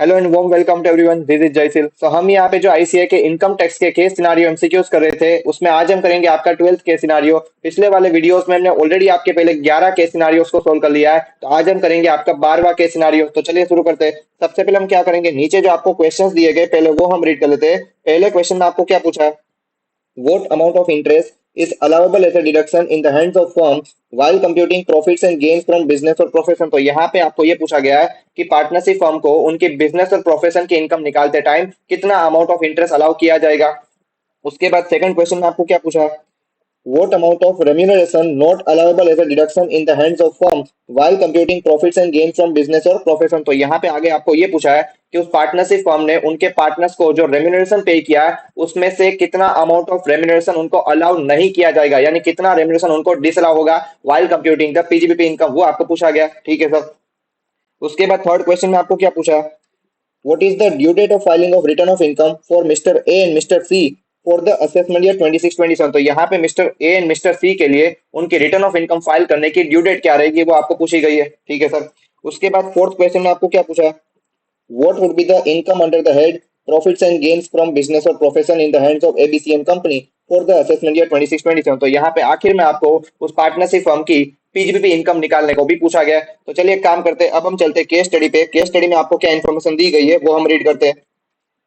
Hello and warm welcome to everyone, this is Jaisil. हम यहाँ पे जो आईसीए के इनकम टैक्स के केस सिनारियो एमसीक्यूज कर रहे थे, उसमें आज हम करेंगे आपका 12th केस सिनारियो। पिछले वाले वीडियोस में हमने ऑलरेडी आपके पहले 11 केस सिनारियोस को सोल्व कर लिया है, तो आज हम करेंगे आपका 12वां केस सिनारियो। तो चलिए शुरू करते हैं। सबसे पहले हम क्या करेंगे, नीचे जो आपको क्वेश्चंस दिए गए पहले वो हम रीड कर लेते हैं। पहले क्वेश्चन में आपको क्या पूछा है, what amount of interest is allowable as a deduction in the hands of firm while computing profits and gains from business और प्रोफेशन। तो यहाँ पे आपको ये पूछा गया है कि पार्टनरशिप फर्म को उनके बिजनेस और प्रोफेशन की इनकम निकालते टाइम कितना अमाउंट ऑफ इंटरेस्ट अलाउ किया जाएगा। उसके बाद सेकंड क्वेश्चन में आपको क्या पूछा है, what amount of remuneration not allowable as a deduction in the hands of firm while computing profits and gains from business और प्रोफेशन। तो यहाँ पे आगे आपको ये पूछा है कि उस पार्टनरशिप फर्म ने उनके पार्टनर्स को जो रेम्यूनरेशन पे किया है उसमें से कितना अमाउंट ऑफ रेम्यूनरेशन उनको अलाउ नहीं किया जाएगा, यानी कितना रेम्यूनरेशन उनको डिसअलाउ होगा while computing the PGBP income, वो आपको पूछा गया। ठीक है सर। उसके बाद थर्ड क्वेश्चन में आपको क्या पूछा है, what is the due date of filing of return of income for Mr. A and Mr. C for the assessment year 26-27। तो यहाँ पे मिस्टर ए एंड मिस्टर सी के लिए उनके रिटर्न ऑफ इनकम फाइल करने की ड्यू डेट क्या रहेगी, वो आपको पूछी गई है। ठीक है सर। उसके बाद फोर्थ क्वेश्चन में आपको क्या पूछा है, what would be the income under the head profits and gains from business or profession in the hands of ABC and company for the assessment year 26-27। तो यहाँ पे आखिर में आपको उस पार्टनरशिप फर्म की पीजीबीपी इनकम निकालने को भी पूछा गया है। तो चलिए एक काम करते हैं, अब हम चलते हैं केस स्टडी पे। केस स्टडी में आपको क्या इन्फॉर्मेशन दी गई है वो हम रीड करते हैं।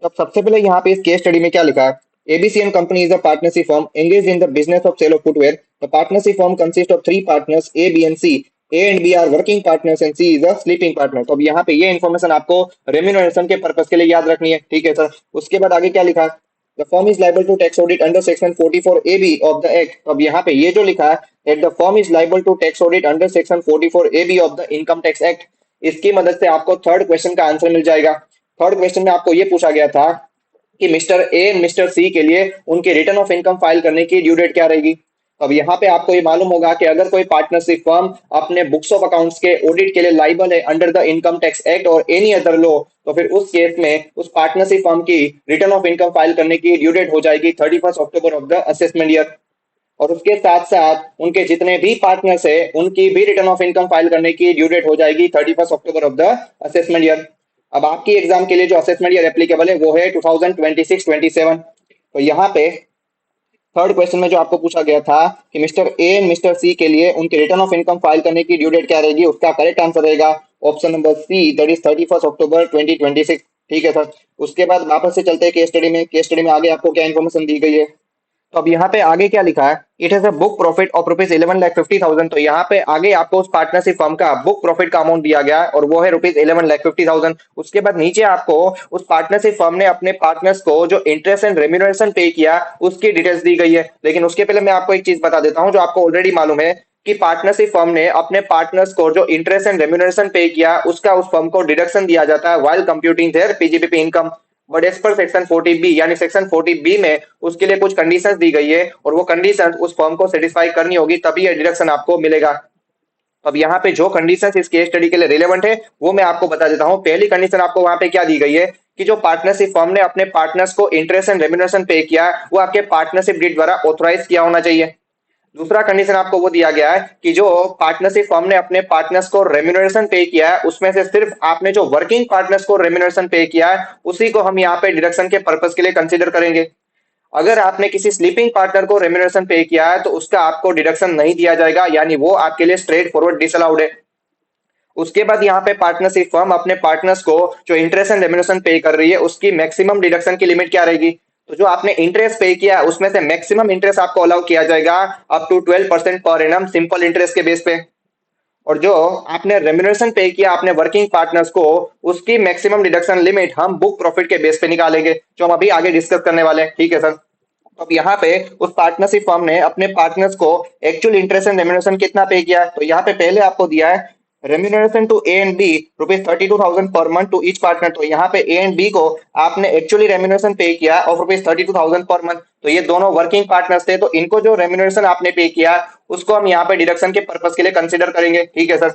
अब सबसे पहले यहाँ पे इस केस स्टडी में क्या लिखा है, ABC and company is a partnership firm engaged in the business of sale of footwear. The partnership firm consists of three partners A, B and C. A and B are working partners and C is a sleeping partner। तो अब यहाँ पे ये information आपको remuneration के purpose के लिए याद रखनी है। ठीक है सर। उसके बाद आगे क्या लिखा है, the firm is liable to tax audit under section 44AB of the act. तो अब यहाँ पे ये जो लिखा है that the firm is liable to tax audit under section 44AB of the income tax act, इसकी मदद से आपको थर्ड क्वेश्चन का आंसर मिल जाएगा। थर्ड क्वेश्चन में आपको ये पूछा गया था कि मिस्टर ए एंड मिस्टर सी के लिए उनके रिटर्न ऑफ इनकम फाइल करने की ड्यू डेट क्या रहेगी। अब यहाँ पे आपको ये मालूम होगा कि अगर कोई पार्टनरशिप फर्म अपने बुक्स ऑफ अकाउंट्स के ऑडिट के लिए लाइबल है under the income tax act और एनी अदर लॉ, तो फिर उस केस में उस पार्टनरशिप फर्म की रिटर्न ऑफ इनकम फाइल करने की ड्यू डेट हो जाएगी 31 अक्टूबर ऑफ द असेसमेंट ईयर। और उसके साथ साथ उनके जितने भी पार्टनर्स है उनकी भी रिटर्न ऑफ इनकम फाइल करने की ड्यू डेट हो जाएगी 31 अक्टूबर ऑफ द असेसमेंट ईयर। अब आपकी एग्जाम के लिए जो असेसमेंट ईयर एप्लीकेबल है वो है 2026-27। तो यहाँ पे थर्ड क्वेश्चन में जो आपको पूछा गया था कि मिस्टर ए एंड मिस्टर सी के लिए उनके रिटर्न ऑफ इनकम फाइल करने की ड्यू डेट क्या रहेगी, उसका करेक्ट आंसर रहेगा option number C, that is 31 October 2026। ठीक है सर। उसके बाद वापस से चलते हैं केस स्टडी में। केस स्टडी में आगे आपको क्या इन्फॉर्मेशन दी गई है, तो अब यहाँ पे आगे क्या लिखा है, it has a book profit of rupees 11,50,000। तो यहाँ पे आगे आपको उस पार्टनरशिप फर्म का बुक प्रॉफिट का अमाउंट दिया गया है और वो है रुपीज 11,50,000। उसके बाद नीचे आपको उस पार्टनरशिप फर्म ने अपने पार्टनर्स को जो इंटरेस्ट एंड रेम्यूनरेशन पे किया उसकी डिटेल्स दी गई है। लेकिन उसके पहले मैं आपको एक चीज बता देता हूँ जो आपको ऑलरेडी मालूम है कि पार्टनरशिप फर्म ने अपने पार्टनर्स को जो इंटरेस्ट एंड रेम्यूनरेशन पे किया उसका उस फर्म को डिडक्शन दिया जाता है while computing their PGBP income. But as per section 40B यानी सेक्शन 40B में उसके लिए कुछ कंडीशंस दी गई है और वो कंडीशंस उस फर्म को सेटिस्फाई करनी होगी तभी ये डिडक्शन आपको मिलेगा। अब यहाँ पे जो कंडीशंस इस केस स्टडी के लिए रिलेवेंट है वो मैं आपको बता देता हूँ। पहली कंडीशन आपको वहां पे क्या दी गई है कि जो पार्टनरशिप फर्म ने अपने पार्टनर्स को इंटरेस्ट एंड रेम्यूनरेशन पे किया वो आपके पार्टनरशिप डीड द्वारा ऑथराइज किया होना चाहिए। दूसरा कंडीशन आपको वो दिया गया है कि जो पार्टनरशिप फर्म ने अपने पार्टनर्स को रेम्यूनरेशन पे किया है उसमें से सिर्फ आपने जो वर्किंग पार्टनर्स को रेम्यूनरेशन पे किया है उसी को हम यहाँ पे डिडक्शन के पर्पस के लिए कंसीडर करेंगे। अगर आपने किसी स्लीपिंग पार्टनर को रेम्यूनरेशन पे किया है तो उसका आपको डिडक्शन नहीं दिया जाएगा, यानी वो आपके लिए स्ट्रेट फॉरवर्ड डिसअलाउड है। उसके बाद यहाँ पे पार्टनरशिप फर्म अपने पार्टनर्स को जो इंटरेस्ट एंड रेम्यूनरेशन पे कर रही है उसकी मैक्सिमम डिडक्शन की लिमिट क्या रहेगी, तो जो आपने इंटरेस्ट पे किया उसमें से मैक्सिमम इंटरेस्ट आपको अलाउ किया जाएगा up to 12% per annum simple interest के बेस पे। और जो आपने रेम्यूनरेशन पे किया आपने वर्किंग पार्टनर्स को उसकी मैक्सिमम डिडक्शन लिमिट हम बुक प्रॉफिट के बेस पे निकालेंगे जो हम अभी आगे डिस्कस करने वाले हैं। ठीक है सर। अब यहाँ पे उस पार्टनरशिप फर्म ने अपने पार्टनर्स को एक्चुअल इंटरेस्ट एंड रेम्यूनरेशन कितना पे किया है, तो यहाँ पे पहले आपको दिया है remuneration to A and B rupees 32,000 per month to each partner. तो यहाँ पे ए एंड बी को आपने एक्चुअली रेम्यूनरेशन पे किया ऑफ रुपीज 32,000 पर मंथ। तो ये दोनों वर्किंग पार्टनर्स थे तो इनको जो रेम्यूनरेशन आपने पे किया उसको हम यहाँ पे डिडक्शन के पर्पस के लिए कंसिडर करेंगे। ठीक है सर।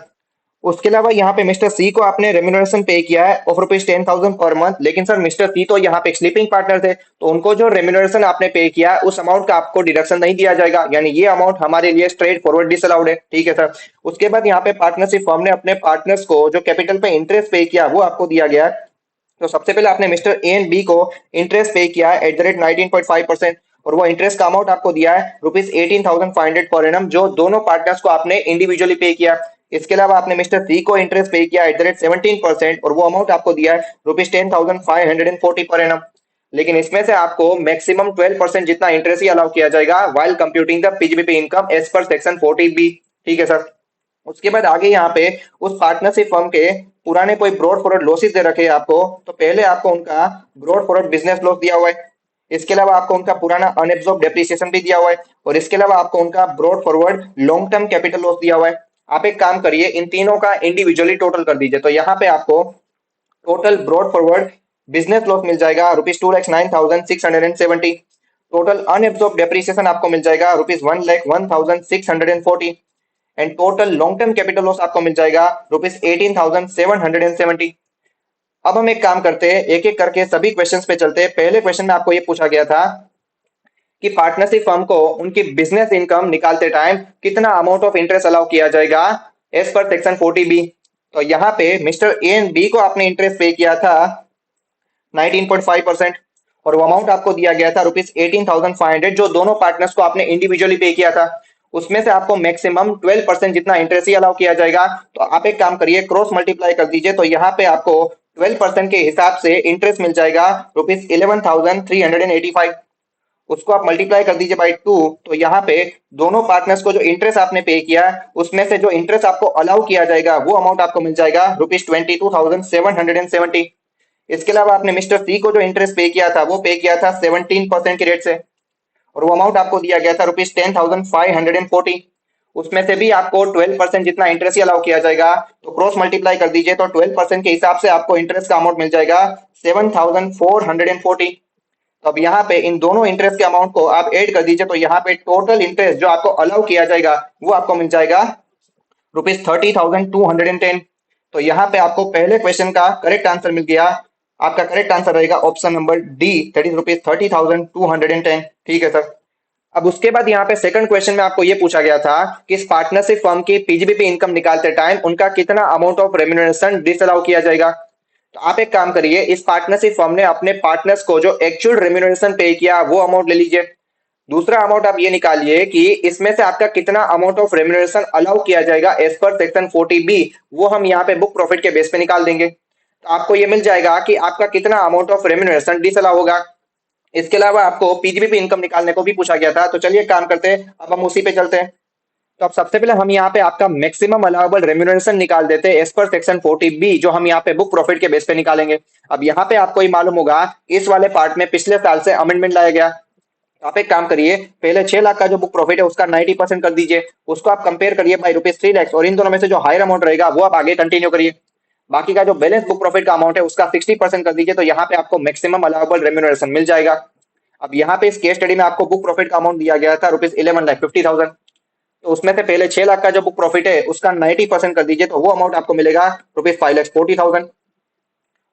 उसके अलावा यहाँ पे मिस्टर सी को आपने रेम्यूनरेशन पे किया है ऑफ रुपीज 10,000 पर मंथ, लेकिन सर मिस्टर सी तो यहाँ पे स्लीपिंग पार्टनर थे तो उनको जो रेम्यूनरेशन आपने पे किया उस अमाउंट का आपको डिडक्शन नहीं दिया जाएगा, यानी ये अमाउंट हमारे लिए स्ट्रेट फॉरवर्ड डिसअलाउड है। ठीक है सर। उसके बाद यहाँ पे पार्टनरशिप फर्म ने अपने पार्टनर्स को जो कैपिटल पे इंटरेस्ट पे किया वो आपको दिया गया है तो सबसे पहले आपने मिस्टर ए एंड बी को इंटरेस्ट पे किया है @19.5%, और वो इंटरेस्ट का अमाउंट आपको दिया है ₹18,500 पर एनम, जो दोनों पार्टनर्स को आपने इंडिविजुअली पे किया। इसके अलावा आपने मिस्टर सी को इंटरेस्ट पे किया @17%, और वो अमाउंट आपको दिया है ₹10,540 पर एनम। लेकिन इसमें से आपको मैक्सिमम 12% जितना इंटरेस्ट ही अलाउ किया जाएगा while computing the PGBP income as per section 40B। ठीक है सर। उसके बाद आगे यहाँ पे उस पार्टनरशिप फर्म के पुराने कोई ब्रॉड फॉरवर्ड लॉसेस दे रखे हैं आपको, तो पहले आपको उनका ब्रॉड फॉरवर्ड बिजनेस लॉस दिया हुआ है। इसके अलावा आपको उनका पुराना अनएब्सॉर्ब डेप्रिसिएशन भी दिया हुआ है, और इसके अलावा आपको उनका brought forward long term capital loss दिया हुआ है। आप एक काम करिए, इन तीनों का इंडिविजुअली टोटल कर दीजिए, तो यहाँ पे आपको total brought forward business loss मिल जाएगा ₹2,09,670। टोटल अनएब्सॉर्ब डेप्रिसिएशन आपको मिल जाएगा ₹1,01,640, and total long term capital loss आपको मिल जाएगा ₹18,770। अब हम एक काम करते हैं, एक एक करके सभी क्वेश्चंस पे चलते हैं। पहले क्वेश्चन में आपको ये पूछा गया था कि पार्टनरशिप फर्म को उनकी बिजनेस इनकम निकालते टाइम कितना अमाउंट ऑफ इंटरेस्ट अलाउ किया जाएगा एज पर सेक्शन 40B। तो यहाँ पे मिस्टर ए एंड बी को आपने इंटरेस्ट पे किया था 19.5%, और वो अमाउंट आपको दिया गया था ₹18,500, जो दोनों पार्टनर्स को आपने इंडिविजुअली पे किया था। उसमें से आपको मैक्सिमम 12% जितना इंटरेस्ट ही अलाउ किया जाएगा। तो आप एक काम करिए, क्रॉस मल्टीप्लाई कर दीजिए, तो यहाँ पे आपको 12% के हिसाब से इंटरेस्ट मिल जाएगा ₹11,385। उसको आप मल्टीप्लाई कर दीजिए बाई 2, तो यहाँ पे दोनों पार्टनर्स को जो इंटरेस्ट आपने पे किया, उसमें से जो इंटरेस्ट आपको अलाउ किया जाएगा वो अमाउंट आपको मिल जाएगा ₹22,770। इसके अलावा आपने मिस्टर सी को जो इंटरेस्ट पे किया था वो पे किया था 17% के रेट से, और वो अमाउंट आपको दिया गया था ₹10,540। उसमें से भी आपको 12% जितना इंटरेस्ट ही अलाउ किया जाएगा, तो क्रॉस मल्टीप्लाई कर दीजिए, तो 12% के हिसाब से आपको इंटरेस्ट का अमाउंट मिल जाएगा 7,440। तो अब यहाँ पे इन दोनों इंटरेस्ट के अमाउंट को आप ऐड कर दीजिए, तो यहाँ पे टोटल इंटरेस्ट जो आपको अलाउ किया जाएगा वो आपको मिल जाएगा ₹30,210। तो यहाँ पे आपको पहले क्वेश्चन का करेक्ट आंसर मिल गया। आपका करेक्ट आंसर रहेगा option number D, that is ₹30,210। ठीक है सर। अब उसके बाद यहाँ पे सेकंड क्वेश्चन में आपको ये पूछा गया था कि इस पार्टनरशिप फर्म की पीजीबीपी इनकम निकालते टाइम उनका कितना अमाउंट ऑफ रेम्यूनरेशन डिसअलाउ किया जाएगा। तो आप एक काम करिए, इस पार्टनरशिप फर्म ने अपने पार्टनर्स को जो एक्चुअल रेम्यूनरेशन पे किया वो अमाउंट ले लीजिए। दूसरा अमाउंट आप ये निकालिए कि इसमें से आपका कितना अमाउंट ऑफ रेम्यूनरेशन अलाउ किया जाएगा एज पर सेक्शन 40B, वो हम यहाँ पे बुक प्रॉफिट के बेस पे निकाल देंगे। तो आपको ये मिल जाएगा कि आपका कितना अमाउंट ऑफ रेम्यूनरेशन डिसअलाउ होगा। इसके अलावा आपको पीजीबीपी इनकम निकालने को भी पूछा गया था, तो चलिए काम करते हैं, अब हम उसी पे चलते हैं। तो अब सबसे पहले हम यहाँ पे आपका मैक्सिमम अलाउबल रेम्यूनरेशन निकाल देते हैं एज पर सेक्शन 40B, जो हम यहाँ पे बुक प्रॉफिट के बेस पे निकालेंगे। अब यहाँ पे आपको ही मालूम होगा इस वाले पार्ट में पिछले साल से अमेंडमेंट लाया गया। तो आप एक काम करिए, पहले 6 लाख का जो बुक प्रॉफिट है उसका 90% कर दीजिए, उसको आप कंपेयर करिए बाई ₹3 लाख, और इन दोनों में से जो हायर अमाउंट रहेगा वो आप आगे कंटिन्यू करिए। बाकी का जो बैलेंस बुक प्रॉफिट का अमाउंट है उसका 60% कर दीजिए, तो यहाँ पे आपको मैक्सिमम अलाउबल रेम्यूनरेशन मिल जाएगा। अब यहाँ पे इस केस स्टडी में आपको बुक प्रॉफिट का अमाउंट दिया गया था ₹11,50,000। तो उसमें से पहले 6 लाख का जो बुक प्रॉफिट है उसका 90% कर दीजिए, तो वो अमाउंट आपको मिलेगा ₹5,40,000।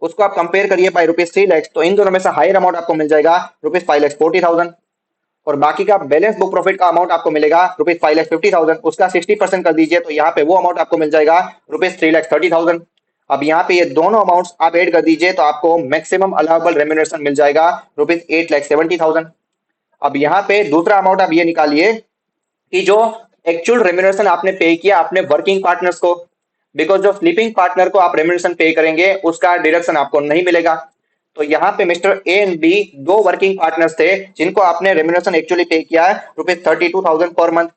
उसको आप कंपेयर करिए बाई ₹3 लाख, तो इन दोनों में से हायर अमाउंट आपको मिल जाएगा ₹5,40,000। और बाकी का बैलेंस बुक प्रॉफिट का अमाउंट आपको मिलेगा ₹5,50,000, उसका 60% कर दीजिए, तो यहाँ पे वो अमाउंट आपको मिल जाएगा ₹3,30,000। अब यहाँ पे ये दोनों अमाउंट्स आप ऐड कर दीजिए, तो आपको मैक्सिमम अलाउबल रेम्यूनरेशन मिल जाएगा ₹8,70,000। अब यहाँ पे दूसरा अमाउंट आप ये निकालिए कि जो एक्चुअल रेम्यूनरेशन आपने पे किया अपने वर्किंग पार्टनर्स को, बिकॉज जो स्लीपिंग पार्टनर को आप रेम्यूनरेशन पे करेंगे उसका डिडक्शन आपको नहीं मिलेगा। तो यहाँ पे मिस्टर ए एंड बी दो वर्किंग पार्टनर्स थे जिनको आपने रेम्यूनरेशन एक्चुअली पे किया है ₹32,000 पर मंथ।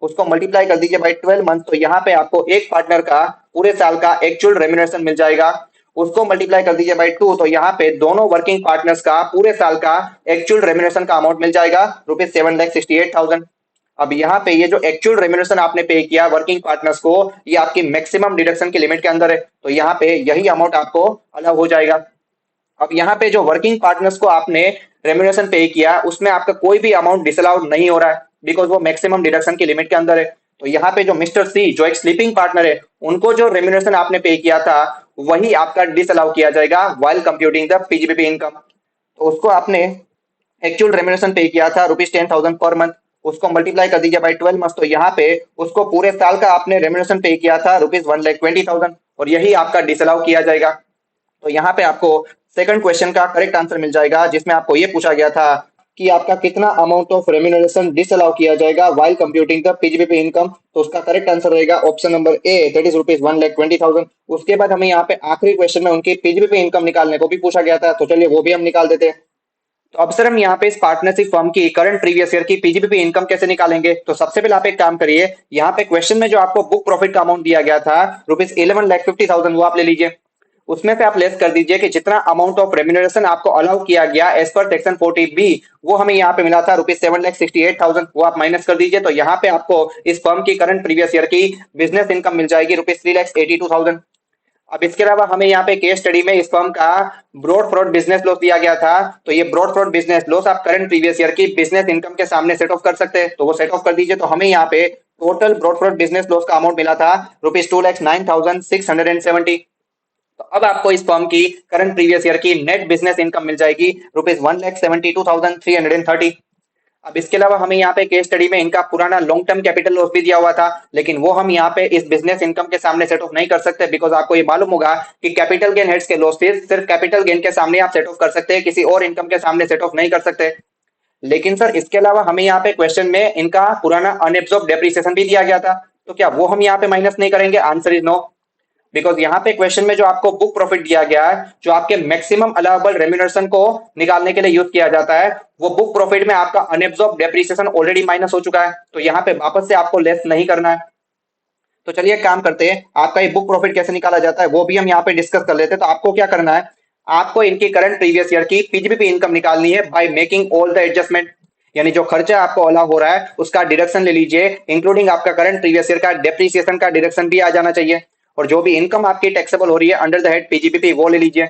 उसको मल्टीप्लाई कर दीजिए बाई 12 मंथ, तो यहाँ पे आपको एक पार्टनर का पूरे साल का एक्चुअल रेम्यूनरेशन मिल जाएगा। उसको मल्टीप्लाई कर दीजिए बाई 2, तो यहाँ पे दोनों वर्किंग पार्टनर्स का पूरे साल का एक्चुअल रेम्यूनरेशन का अमाउंट मिल जाएगा ₹7,68,000। अब यहाँ पे ये जो एक्चुअल रेम्यूनरेशन आपने पे किया वर्किंग पार्टनर्स को, ये आपकी मैक्सिमम डिडक्शन की लिमिट के अंदर है, तो यहाँ पे यही अमाउंट आपको अलाउ हो जाएगा। अब यहाँ पे जो वर्किंग पार्टनर्स को आपने रेम्यूनरेशन पे किया उसमें आपका कोई भी अमाउंट डिसअलाउड नहीं हो रहा है, बिकॉज वो मैक्सिमम डिडक्शन की लिमिट के अंदर है। तो यहाँ पे जो मिस्टर सी जो एक स्लीपिंग पार्टनर है, उनको जो रेम्यूनरेशन आपने पे किया था वही आपका डिसअलाउ किया जाएगा while computing the PGBP income. तो उसको आपने एक्चुअल रेम्यूनरेशन पे किया था ₹10,000 पर मंथ, उसको मल्टीप्लाई कर दीजिए बाई 12 मंथ, तो यहाँ पे उसको पूरे साल का आपने रेम्यूनरेशन पे किया था ₹1,20,000, और यही आपका डिसअलाउ किया जाएगा। तो यहाँ पे आपको सेकंड क्वेश्चन का करेक्ट आंसर मिल जाएगा, जिसमें आपको ये पूछा गया था कि आपका कितना अमाउंट ऑफ रेम्यूनरेशन डिसअलाउ किया जाएगा while computing the PGBP income. तो उसका करेक्ट आंसर रहेगा option number A, that is ₹1,20,000। उसके बाद हमें यहाँ पे आखिरी क्वेश्चन में उनकी पीजीबीपी इनकम निकालने को भी पूछा गया था, तो चलिए वो भी हम निकाल देते हैं। तो अब सर हम यहाँ पे इस पार्टनरशिप फर्म की करंट प्रीवियस ईयर की पीजीबीपी इनकम कैसे निकालेंगे? तो सबसे पहले आप एक काम करिए, यहाँ पे क्वेश्चन में जो आपको बुक प्रॉफिट का अमाउंट दिया गया था ₹11,50,000, वो आप ले लीजिए। उसमें से आप लेस कर दीजिए कि जितना अमाउंट ऑफ रेम्यूनरेशन आपको अलाउ किया गया एज पर सेक्शन 40B, वो हमें यहाँ पे मिला था ₹7,68,000, वो आप माइनस कर दीजिए। तो यहाँ पे आपको इस फर्म की करंट प्रीवियस ईयर की बिजनेस इनकम मिल जाएगी ₹3,82,000। अब इसके अलावा हमें यहाँ पे केस स्टडी में इस फर्म का ब्रॉड फ्रॉड बिजनेस लॉस दिया गया था, तो ये ब्रॉड फ्रॉड बिजनेस लॉस आप करंट प्रीवियस ईयर की बिजनेस इनकम के सामने सेट ऑफ कर सकते हैं, तो वो सेट ऑफ कर दीजिए। तो हमें यहाँ पे total brought forward business loss का अमाउंट मिला था ₹2,09,670। तो अब आपको इस फर्म की करंट प्रीवियस ईयर की नेट बिजनेस इनकम मिल जाएगी ₹1,72,330। अब इसके अलावा हमें यहाँ पे केस स्टडी में इनका पुराना लॉन्ग टर्म कैपिटल लॉस भी दिया हुआ था, लेकिन वो हम यहाँ पे इस बिजनेस इनकम के सामने सेट ऑफ नहीं कर सकते, बिकॉज आपको ये मालूम होगा कि कैपिटल गेन हेड्स के लॉसेस सिर्फ कैपिटल गेन के सामने आप सेट ऑफ कर सकते हैं, किसी और इनकम के सामने सेट ऑफ नहीं कर सकते। लेकिन सर इसके अलावा हमें यहाँ पे क्वेश्चन में इनका पुराना अनएब्सॉर्ब डेप्रिसिएशन भी दिया गया था, तो क्या वो हम यहाँ पे माइनस नहीं करेंगे? आंसर इज नो, बिकॉज यहाँ पे क्वेश्चन में जो आपको बुक प्रॉफिट दिया गया है, जो आपके मैक्सिमम अलाउबल रेम्यूनरेशन को निकालने के लिए यूज किया जाता है, वो बुक प्रॉफिट में आपका अनएब्सॉर्ब डेप्रिसिएशन ऑलरेडी माइनस हो चुका है, तो यहाँ पे वापस से आपको लेस नहीं करना है। तो चलिए काम करते हैं, आपका ये बुक प्रॉफिट कैसे निकाला जाता है वो भी हम यहाँ पे डिस्कस कर लेते हैं। तो आपको क्या करना है, आपको इनकी करंट प्रीवियस ईयर की पीजीबीपी इनकम निकालनी है by making all the adjustment, यानी जो खर्चा आपको अलाउ हो रहा है उसका डिडक्शन ले लीजिए, इंक्लूडिंग आपका करंट प्रीवियस ईयर का डेप्रिसिएशन का डिडक्शन भी आ जाना चाहिए, और जो भी इनकम आपकी टैक्सेबल हो रही है अंडर द हेड पीजीबीपी वो ले लीजिए।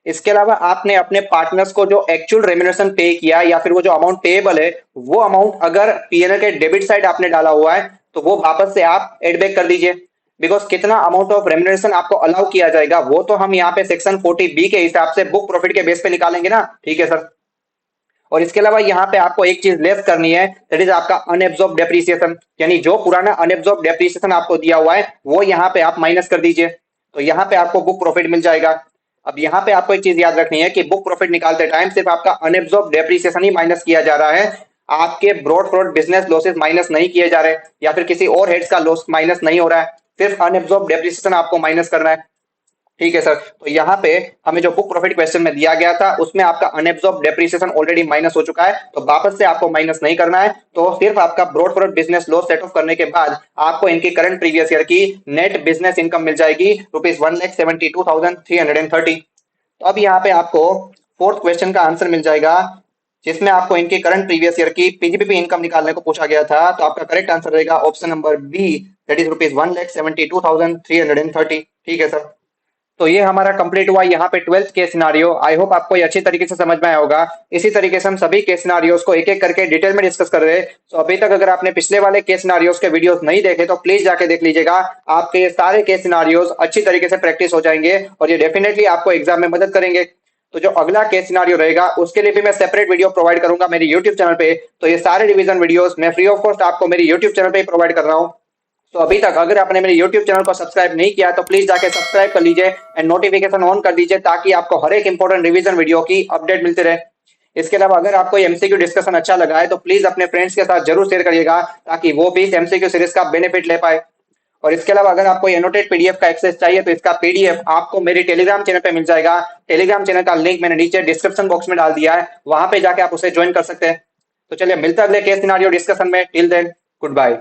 इसके अलावा आपने अपने पार्टनर्स को जो एक्चुअल रेम्यूनरेशन पे किया या फिर वो जो अमाउंट पेएबल है, वो अमाउंट अगर पीएनएल के डेबिट साइड आपने डाला हुआ है तो वो वापस से आप एड बैक कर दीजिए, बिकॉज कितना अमाउंट ऑफ रेम्यूनरेशन आपको अलाउ किया जाएगा वो तो हम यहाँ पे सेक्शन 40B के हिसाब से बुक प्रॉफिट के बेस पे निकालेंगे ना, ठीक है सर। और इसके अलावा यहाँ पे आपको एक चीज लेस करनी है, दैट इज आपका अनएब्सॉर्ब डेप्रिसिएशन, यानी जो पुराना अनएब्सॉर्ब डेप्रिसिएशन आपको दिया हुआ है वो यहाँ पे आप माइनस कर दीजिए, तो यहाँ पे आपको बुक प्रॉफिट मिल जाएगा। अब यहाँ पे आपको एक चीज याद रखनी है कि बुक प्रॉफिट निकालते टाइम सिर्फ आपका अनएब्सॉर्ब डेप्रिसिएशन ही माइनस किया जा रहा है, आपके brought forward business losses minus नहीं किए जा रहे, या फिर किसी और हेड्स का लॉस माइनस नहीं हो रहा है, सिर्फ अनएब्सॉर्ब डेप्रिसिएशन आपको माइनस करना है, ठीक है सर। तो यहाँ पे हमें जो बुक प्रॉफिट क्वेश्चन में दिया गया था उसमें आपका अनएब्सॉर्ब डेप्रिसिएशन ऑलरेडी माइनस हो चुका है, तो वापस से आपको माइनस नहीं करना है, तो सिर्फ आपका brought forward business loss set off करने के बाद आपको इनकी करंट प्रीवियस ईयर की नेट बिजनेस इनकम मिल जाएगी ₹1,72,330। तो अब यहाँ पे आपको फोर्थ क्वेश्चन का आंसर मिल जाएगा, जिसमें आपको इनकी करंट प्रीवियस ईयर की पीजीबीपी इनकम निकालने को पूछा गया था, तो आपका करेक्ट आंसर रहेगा option number B, that is ₹1,72,330, ठीक है सर। तो ये हमारा कंप्लीट हुआ यहाँ पे 12th case scenario. I hope आपको ये अच्छी तरीके से समझ में आया होगा। इसी तरीके से हम सभी केस सिनारियोस को एक एक करके डिटेल में डिस्कस कर रहे हैं। तो अभी तक अगर आपने पिछले वाले केस सिनारियोस के वीडियोस नहीं देखे तो प्लीज जाके देख लीजिएगा, आपके ये सारे केस सिनारियोस अच्छी तरीके से प्रैक्टिस हो जाएंगे और ये डेफिनेटली आपको एग्जाम में मदद करेंगे। तो जो अगला केस सिनारियो रहेगा उसके लिए भी मैं सेपरेट वीडियो प्रोवाइड करूंगा मेरी यूट्यूब चैनल पे। तो ये सारे रिवीजन वीडियोस मैं फ्री ऑफ कॉस्ट आपको मेरी यूट्यूब चैनल पे प्रोवाइड कर रहा हूँ। तो अभी तक अगर आपने मेरे YouTube चैनल को सब्सक्राइब नहीं किया तो प्लीज जाके सब्सक्राइब कर लीजिए एंड नोटिफिकेशन ऑन कर दीजिए, ताकि आपको हर एक इंपॉर्टेंट रिवीजन वीडियो की अपडेट मिलती रहे। इसके अलावा अगर आपको एमसीक्यू डिस्कशन अच्छा लगा है तो प्लीज अपने फ्रेंड्स के साथ जरूर शेयर करिएगा, ताकि वो भी इस एमसीक्यू सीरीज का बेनिफिट ले पाए। और इसके अलावा अगर आपको एनोटेड पीडीएफ का एक्सेस चाहिए तो इसका पीडीएफ आपको मेरी टेलीग्राम चैनल पे मिल जाएगा। टेलीग्राम चैनल का लिंक मैंने नीचे डिस्क्रिप्शन बॉक्स में डाल दिया है, वहां पे जाके आप उसे ज्वाइन कर सकते हैं। तो चलिए मिलते हैं अगले केस सिनारियो डिस्कशन में। Till then good bye.